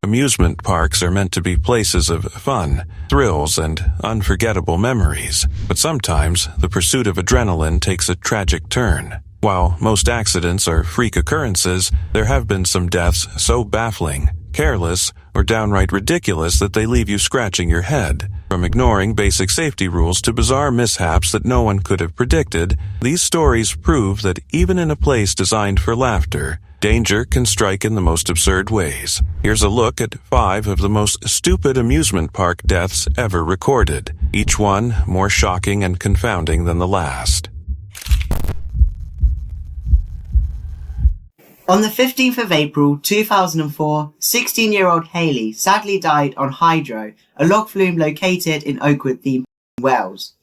Amusement parks are meant to be places of fun, thrills, and unforgettable memories, but sometimes the pursuit of adrenaline takes a tragic turn. While most accidents are freak occurrences, there have been some deaths so baffling, careless, or downright ridiculous that they leave you scratching your head. From ignoring basic safety rules to bizarre mishaps that no one could have predicted, these stories prove that even in a place designed for laughter, danger can strike in the most absurd ways. Here's a look at 5 of the most stupid amusement park deaths ever recorded, each one more shocking and confounding than the last. On the 15th of April 2004, 16-year-old Hayley sadly died on Hydro, a log flume located in Oakwood theme park in Wales.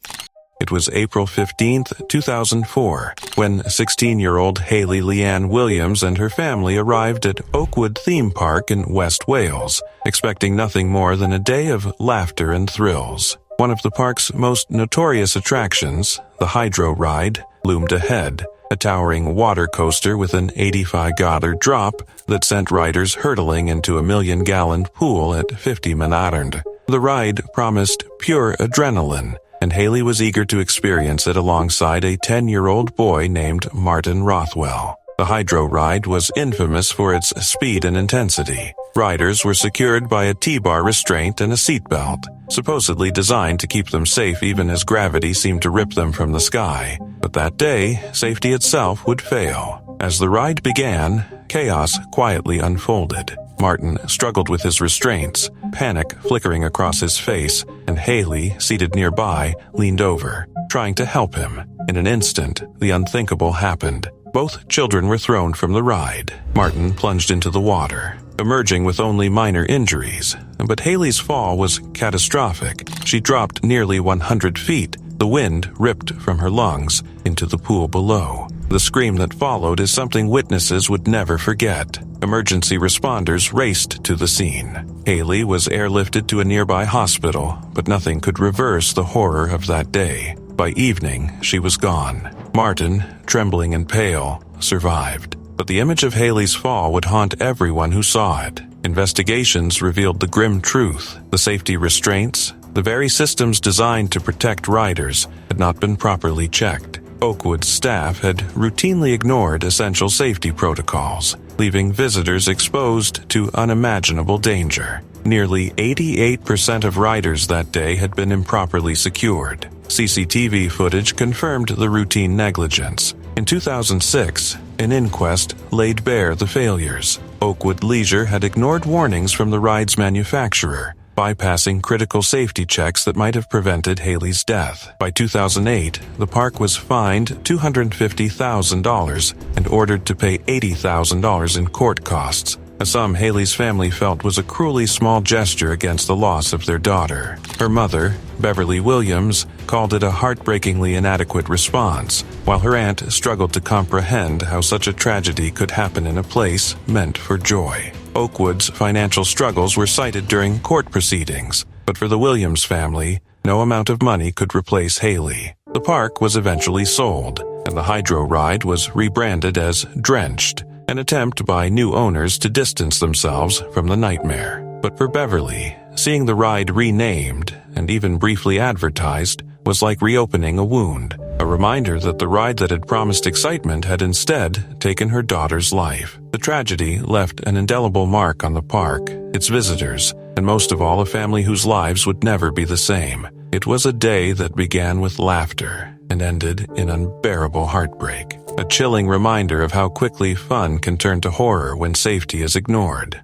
It was April 15, 2004, when 16-year-old Hayley Leanne Williams and her family arrived at Oakwood Theme Park in West Wales, expecting nothing more than a day of laughter and thrills. One of the park's most notorious attractions, the Hydro ride, loomed ahead, a towering water coaster with an 85-meter drop that sent riders hurtling into a million-gallon pool at 50 minuten. The ride promised pure adrenaline, and Hayley was eager to experience it alongside a 10-year-old boy named Martin Rothwell. The Hydro ride was infamous for its speed and intensity. Riders were secured by a T-bar restraint and a seatbelt, supposedly designed to keep them safe even as gravity seemed to rip them from the sky. But that day, safety itself would fail. As the ride began, chaos quietly unfolded. Martin struggled with his restraints, panic flickering across his face, and Hayley, seated nearby, leaned over, trying to help him. In an instant, the unthinkable happened. Both children were thrown from the ride. Martin plunged into the water, emerging with only minor injuries. But Hayley's fall was catastrophic. She dropped nearly 100 feet. The wind ripped from her lungs into the pool below. The scream that followed is something witnesses would never forget. Emergency responders raced to the scene. Hayley was airlifted to a nearby hospital, but nothing could reverse the horror of that day. By evening, she was gone. Martin, trembling and pale, survived. But the image of Hayley's fall would haunt everyone who saw it. Investigations revealed the grim truth. The safety restraints, the very systems designed to protect riders, had not been properly checked. Oakwood's staff had routinely ignored essential safety protocols, leaving visitors exposed to unimaginable danger. Nearly 88% of riders that day had been improperly secured. CCTV footage confirmed the routine negligence. In 2006, an inquest laid bare the failures. Oakwood Leisure had ignored warnings from the ride's manufacturer, bypassing critical safety checks that might have prevented Hayley's death. By 2008, the park was fined $250,000 and ordered to pay $80,000 in court costs, a sum Hayley's family felt was a cruelly small gesture against the loss of their daughter. Her mother, Beverly Williams, called it a heartbreakingly inadequate response, while her aunt struggled to comprehend how such a tragedy could happen in a place meant for joy. Oakwood's financial struggles were cited during court proceedings, but for the Williams family, no amount of money could replace Hayley. The park was eventually sold, and the Hydro ride was rebranded as Drenched, an attempt by new owners to distance themselves from the nightmare. But for Beverly, seeing the ride renamed and even briefly advertised was like reopening a wound, a reminder that the ride that had promised excitement had instead taken her daughter's life. The tragedy left an indelible mark on the park, its visitors, and most of all a family whose lives would never be the same. It was a day that began with laughter and ended in unbearable heartbreak, a chilling reminder of how quickly fun can turn to horror when safety is ignored.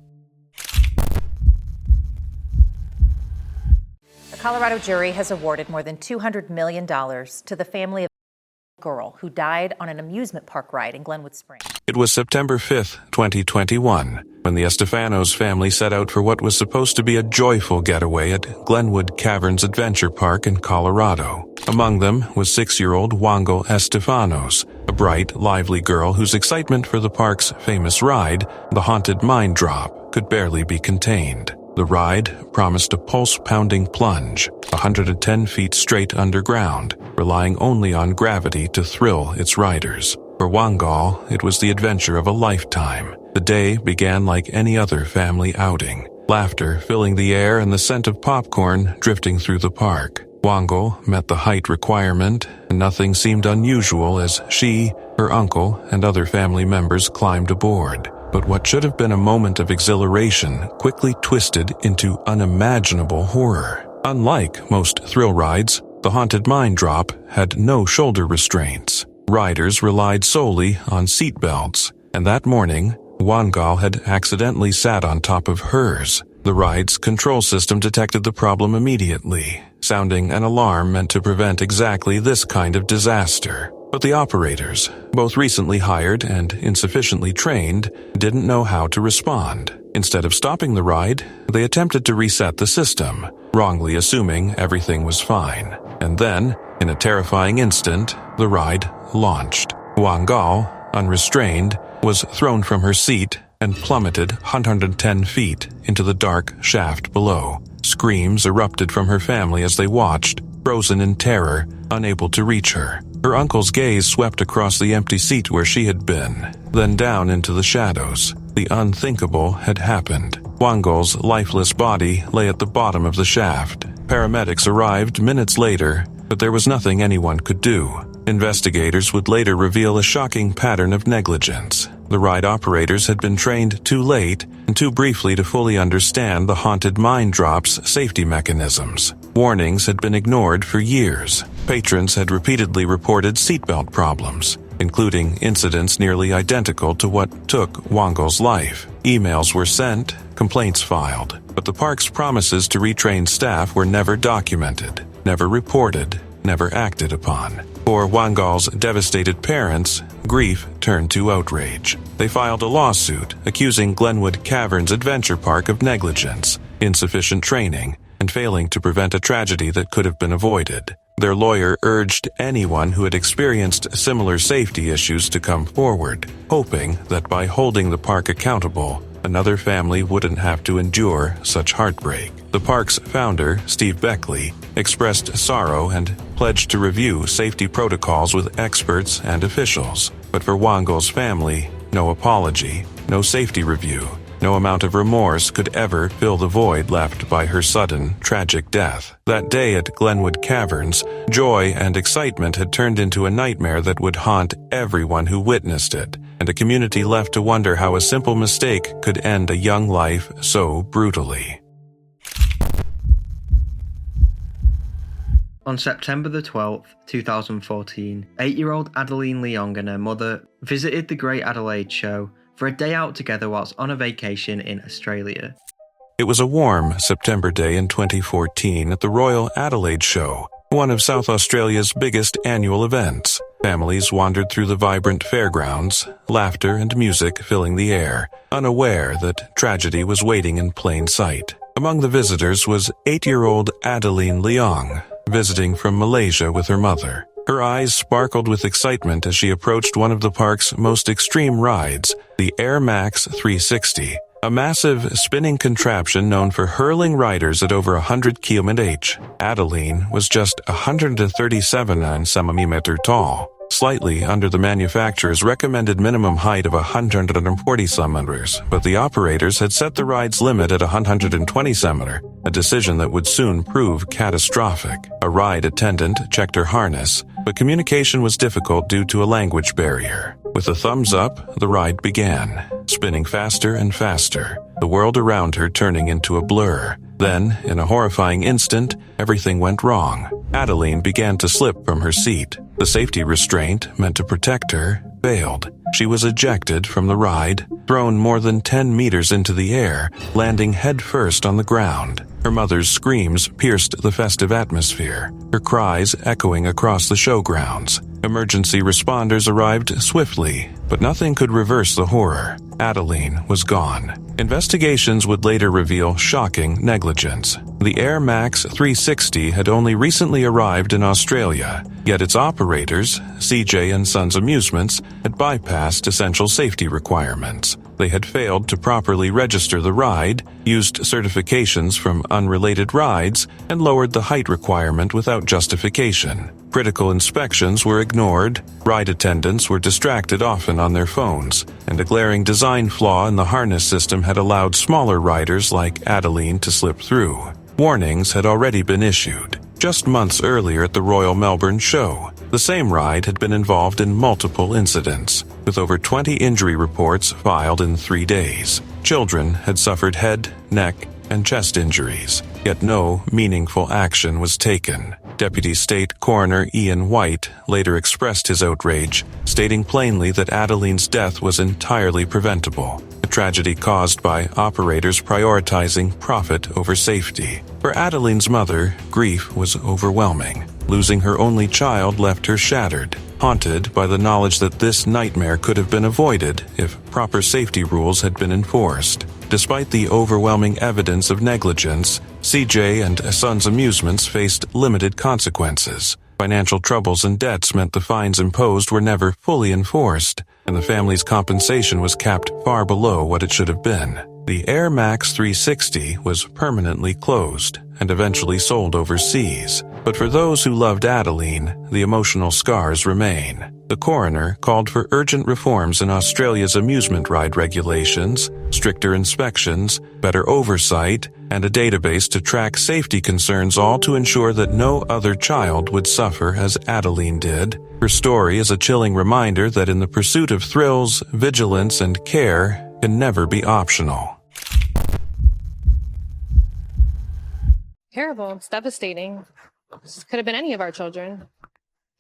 A Colorado jury has awarded more than $200 million to the family of a girl who died on an amusement park ride in Glenwood Springs. It was September 5, 2021, when the Estefanos family set out for what was supposed to be a joyful getaway at Glenwood Caverns Adventure Park in Colorado. Among them was 6-year-old Wangel Estefanos, a bright, lively girl whose excitement for the park's famous ride, the Haunted Mine Drop, could barely be contained. The ride promised a pulse-pounding plunge, 110 feet straight underground, relying only on gravity to thrill its riders. For Wangel, it was the adventure of a lifetime. The day began like any other family outing. laughter filling the air and the scent of popcorn drifting through the park. Wangel met the height requirement, and nothing seemed unusual as she, her uncle, and other family members climbed aboard. But what should have been a moment of exhilaration quickly twisted into unimaginable horror. Unlike most thrill rides, the Haunted Mine Drop had no shoulder restraints. Riders relied solely on seat belts, and that morning, Wangel had accidentally sat on top of hers. The ride's control system detected the problem immediately, sounding an alarm meant to prevent exactly this kind of disaster. But the operators, both recently hired and insufficiently trained, didn't know how to respond. Instead of stopping the ride, they attempted to reset the system, wrongly assuming everything was fine. And then, in a terrifying instant, the ride launched. Wangel, unrestrained, was thrown from her seat and plummeted 110 feet into the dark shaft below. Screams erupted from her family as they watched, frozen in terror, unable to reach her. Her uncle's gaze swept across the empty seat where she had been, then down into the shadows. The unthinkable had happened. Wangel's lifeless body lay at the bottom of the shaft. Paramedics arrived minutes later, but there was nothing anyone could do. Investigators would later reveal a shocking pattern of negligence. The ride operators had been trained too late and too briefly to fully understand the Haunted Mine Drop's safety mechanisms. Warnings had been ignored for years. Patrons had repeatedly reported seatbelt problems, including incidents nearly identical to what took Wangel's life. Emails were sent, complaints filed, but the park's promises to retrain staff were never documented, never reported, never acted upon. For Wangel's devastated parents, grief turned to outrage. They filed a lawsuit accusing Glenwood Caverns Adventure Park of negligence, insufficient training, and failing to prevent a tragedy that could have been avoided. Their lawyer urged anyone who had experienced similar safety issues to come forward, hoping that by holding the park accountable, another family wouldn't have to endure such heartbreak. The park's founder, Steve Beckley, expressed sorrow and pledged to review safety protocols with experts and officials. But for Wangel's family, no apology, no safety review, no amount of remorse could ever fill the void left by her sudden, tragic death. That day at Glenwood Caverns, joy and excitement had turned into a nightmare that would haunt everyone who witnessed it, and a community left to wonder how a simple mistake could end a young life so brutally. On September the 12th, 2014, 8-year-old Adeline Leong and her mother visited the Great Adelaide Show for a day out together whilst on a vacation in Australia. It was a warm September day in 2014 at the Royal Adelaide Show, one of South Australia's biggest annual events. Families wandered through the vibrant fairgrounds, laughter and music filling the air, unaware that tragedy was waiting in plain sight. Among the visitors was 8-year-old Adeline Leong, visiting from Malaysia with her mother. Her eyes sparkled with excitement as she approached one of the park's most extreme rides, the Air Max 360, a massive spinning contraption known for hurling riders at over 100 km/h. Adeline was just 137 centimeters tall, slightly under the manufacturer's recommended minimum height of 140 centimeters, but the operators had set the ride's limit at 120 centimeters, a decision that would soon prove catastrophic. A ride attendant checked her harness, but communication was difficult due to a language barrier. With a thumbs up, the ride began, spinning faster and faster, the world around her turning into a blur. Then, in a horrifying instant, everything went wrong. Adeline began to slip from her seat. The safety restraint, meant to protect her, failed. She was ejected from the ride, thrown more than 10 meters into the air, landing headfirst on the ground. Her mother's screams pierced the festive atmosphere, her cries echoing across the showgrounds. Emergency responders arrived swiftly, but nothing could reverse the horror. Adeline was gone. Investigations would later reveal shocking negligence. The Air Max 360 had only recently arrived in Australia, yet its operators, CJ and Sons Amusements, had bypassed essential safety requirements. They had failed to properly register the ride, used certifications from unrelated rides, and lowered the height requirement without justification. Critical inspections were ignored, ride attendants were distracted often on their phones, and a glaring design flaw in the harness system had allowed smaller riders like Adeline to slip through. Warnings had already been issued. Just months earlier at the Royal Melbourne Show, the same ride had been involved in multiple incidents, with over 20 injury reports filed in 3 days. Children had suffered head, neck, and chest injuries, yet no meaningful action was taken. Deputy State Coroner Ian White later expressed his outrage, stating plainly that Adeline's death was entirely preventable, a tragedy caused by operators prioritizing profit over safety. For Adeline's mother, grief was overwhelming. Losing her only child left her shattered, haunted by the knowledge that this nightmare could have been avoided if proper safety rules had been enforced. Despite the overwhelming evidence of negligence, CJ and Sons Amusements faced limited consequences. Financial troubles and debts meant the fines imposed were never fully enforced, and the family's compensation was capped far below what it should have been. The Air Max 360 was permanently closed and eventually sold overseas. But for those who loved Adeline, the emotional scars remain. The coroner called for urgent reforms in Australia's amusement ride regulations, stricter inspections, better oversight, and a database to track safety concerns, all to ensure that no other child would suffer as Adeline did. Her story is a chilling reminder that in the pursuit of thrills, vigilance, and care can never be optional. Terrible. It's devastating. This could have been any of our children.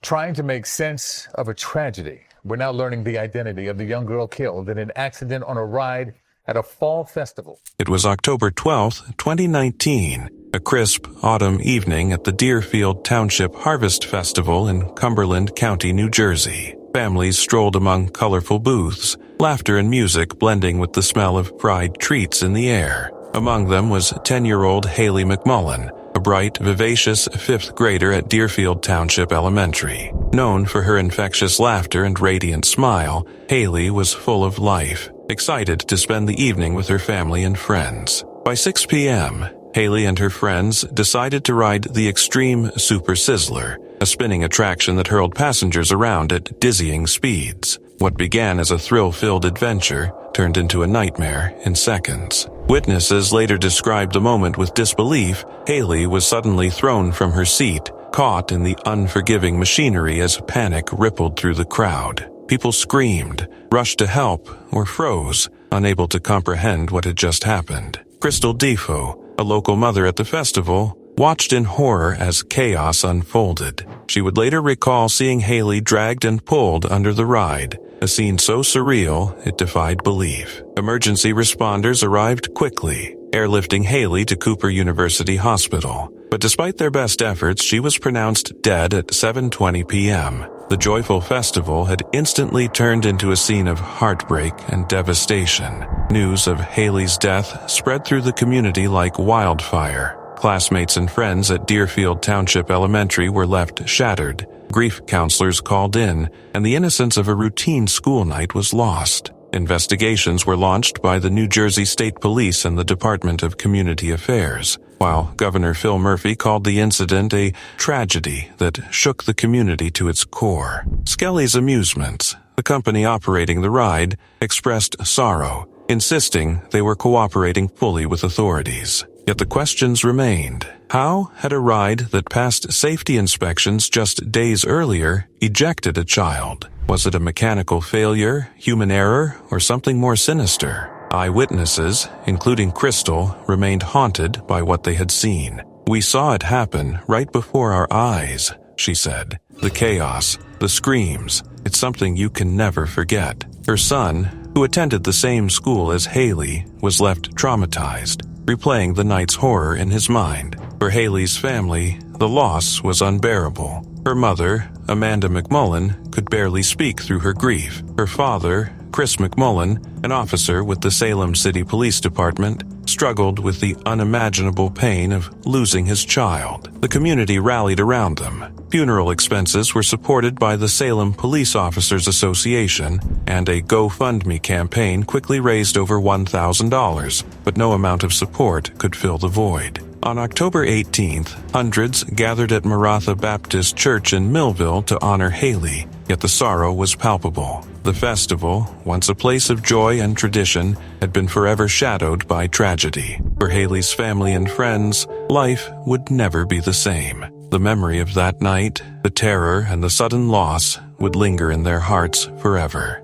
Trying to make sense of a tragedy. We're now learning the identity of the young girl killed in an accident on a ride at a fall festival. It was October 12, 2019, a crisp autumn evening at the Deerfield Township Harvest Festival in Cumberland County, New Jersey. Families strolled among colorful booths, laughter and music blending with the smell of fried treats in the air. Among them was 10-year-old Haley McMullen, a bright, vivacious fifth grader at Deerfield Township Elementary. Known for her infectious laughter and radiant smile, Haley was full of life, excited to spend the evening with her family and friends. By 6 p.m., Haley and her friends decided to ride the Extreme Super Sizzler, a spinning attraction that hurled passengers around at dizzying speeds. What began as a thrill-filled adventure turned into a nightmare in seconds. Witnesses later described the moment with disbelief. Haley was suddenly thrown from her seat, caught in the unforgiving machinery as panic rippled through the crowd. People screamed, rushed to help, or froze, unable to comprehend what had just happened. Crystal Defoe, a local mother at the festival, watched in horror as chaos unfolded. She would later recall seeing Haley dragged and pulled under the ride, a scene so surreal it defied belief. Emergency responders arrived quickly, airlifting Haley to Cooper University Hospital. But despite their best efforts, she was pronounced dead at 7:20 p.m. The joyful festival had instantly turned into a scene of heartbreak and devastation. News of Haley's death spread through the community like wildfire. Classmates and friends at Deerfield Township Elementary were left shattered. Grief counselors called in, and the innocence of a routine school night was lost. Investigations were launched by the New Jersey State Police and the Department of Community Affairs, while Governor Phil Murphy called the incident a tragedy that shook the community to its core. Skelly's Amusements, the company operating the ride, expressed sorrow, insisting they were cooperating fully with authorities. Yet the questions remained. How had a ride that passed safety inspections just days earlier ejected a child? Was it a mechanical failure, human error, or something more sinister? Eyewitnesses, including Crystal, remained haunted by what they had seen. "We saw it happen right before our eyes," she said. "The chaos, the screams, it's something you can never forget." Her son, who attended the same school as Haley, was left traumatized, replaying the night's horror in his mind. For Haley's family, the loss was unbearable. Her mother, Amanda McMullen, could barely speak through her grief. Her father, Chris McMullen, an officer with the Salem City Police Department, struggled with the unimaginable pain of losing his child. The community rallied around them. Funeral expenses were supported by the Salem Police Officers Association, and a GoFundMe campaign quickly raised over $1,000, but no amount of support could fill the void. On October 18th, hundreds gathered at Maratha Baptist Church in Millville to honor Haley, yet the sorrow was palpable. The festival, once a place of joy and tradition, had been forever shadowed by tragedy. For Haley's family and friends, life would never be the same. The memory of that night, the terror and the sudden loss would linger in their hearts forever.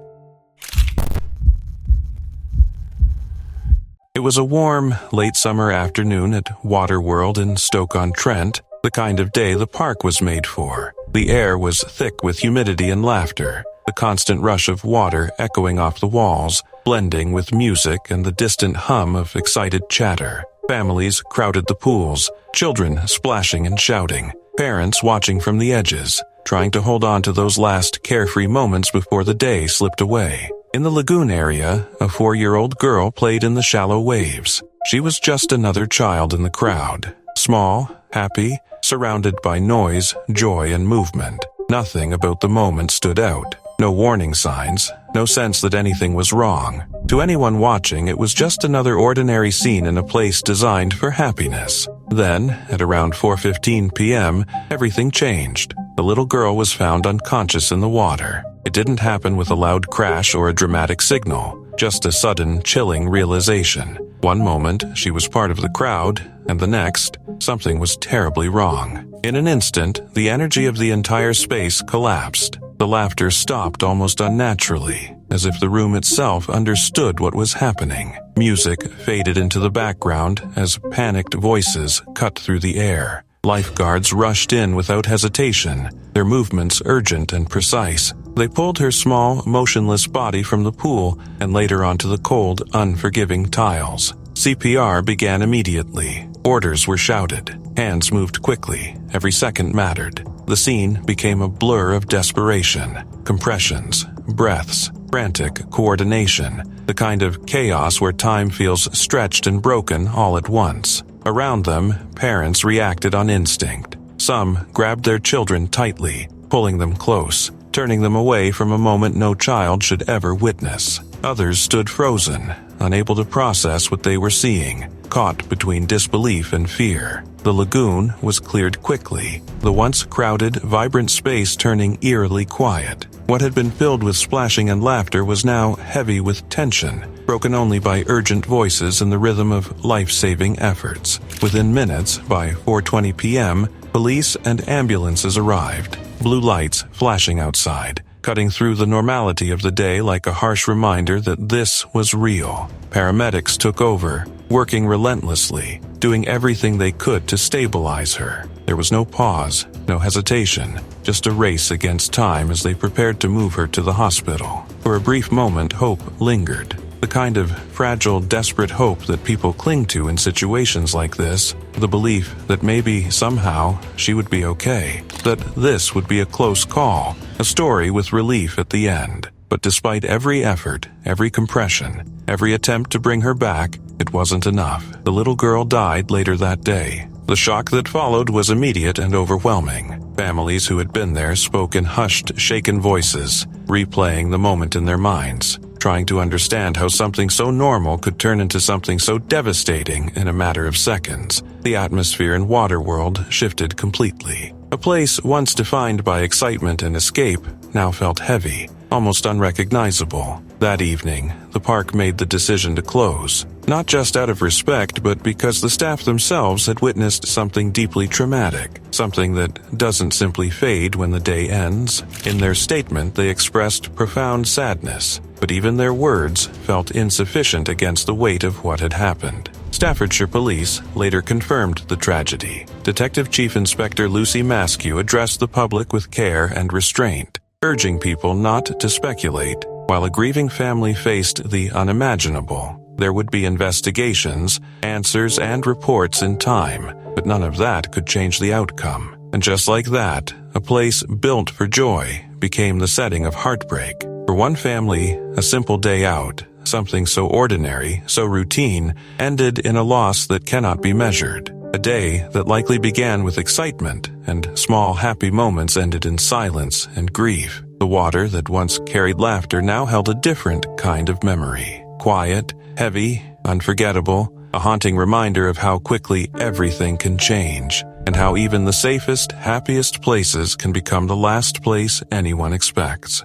It was a warm, late summer afternoon at Waterworld in Stoke-on-Trent, the kind of day the park was made for. The air was thick with humidity and laughter, the constant rush of water echoing off the walls, blending with music and the distant hum of excited chatter. Families crowded the pools, children splashing and shouting, parents watching from the edges, trying to hold on to those last carefree moments before the day slipped away. In the lagoon area, a 4-year-old girl played in the shallow waves. She was just another child in the crowd. Small, happy, surrounded by noise, joy, and movement. Nothing about the moment stood out. No warning signs, no sense that anything was wrong. To anyone watching, it was just another ordinary scene in a place designed for happiness. Then, at around 4:15 p.m., everything changed. The little girl was found unconscious in the water. It didn't happen with a loud crash or a dramatic signal, just a sudden, chilling realization. One moment, she was part of the crowd, and the next, something was terribly wrong. In an instant, the energy of the entire space collapsed. The laughter stopped almost unnaturally, as if the room itself understood what was happening. Music faded into the background as panicked voices cut through the air. Lifeguards rushed in without hesitation, their movements urgent and precise. They pulled her small, motionless body from the pool and laid her onto the cold, unforgiving tiles. CPR began immediately. Orders were shouted. Hands moved quickly. Every second mattered. The scene became a blur of desperation. Compressions, breaths, frantic coordination. The kind of chaos where time feels stretched and broken all at once. Around them, parents reacted on instinct. Some grabbed their children tightly, pulling them close, turning them away from a moment no child should ever witness. Others stood frozen, unable to process what they were seeing, caught between disbelief and fear. The lagoon was cleared quickly, the once crowded, vibrant space turning eerily quiet. What had been filled with splashing and laughter was now heavy with tension, broken only by urgent voices and the rhythm of life-saving efforts. Within minutes, by 4:20 p.m., police and ambulances arrived, blue lights flashing outside, cutting through the normality of the day like a harsh reminder that this was real. Paramedics took over, working relentlessly, doing everything they could to stabilize her. There was no pause, no hesitation, just a race against time as they prepared to move her to the hospital. For a brief moment, hope lingered. The kind of fragile, desperate hope that people cling to in situations like this, the belief that maybe, somehow, she would be okay, that this would be a close call, a story with relief at the end. But despite every effort, every compression, every attempt to bring her back, it wasn't enough. The little girl died later that day. The shock that followed was immediate and overwhelming. Families who had been there spoke in hushed, shaken voices, replaying the moment in their minds, trying to understand how something so normal could turn into something so devastating in a matter of seconds. The atmosphere in Waterworld shifted completely. A place once defined by excitement and escape now felt heavy, almost unrecognizable. That evening, the park made the decision to close, not just out of respect, but because the staff themselves had witnessed something deeply traumatic, something that doesn't simply fade when the day ends. In their statement, they expressed profound sadness, but even their words felt insufficient against the weight of what had happened. Staffordshire Police later confirmed the tragedy. Detective Chief Inspector Lucy Maskew addressed the public with care and restraint, urging people not to speculate. While a grieving family faced the unimaginable, there would be investigations, answers, and reports in time, but none of that could change the outcome. And just like that, a place built for joy became the setting of heartbreak. For one family, a simple day out, something so ordinary, so routine, ended in a loss that cannot be measured. A day that likely began with excitement, and small happy moments ended in silence and grief. The water that once carried laughter now held a different kind of memory. Quiet, heavy, unforgettable, a haunting reminder of how quickly everything can change, and how even the safest, happiest places can become the last place anyone expects.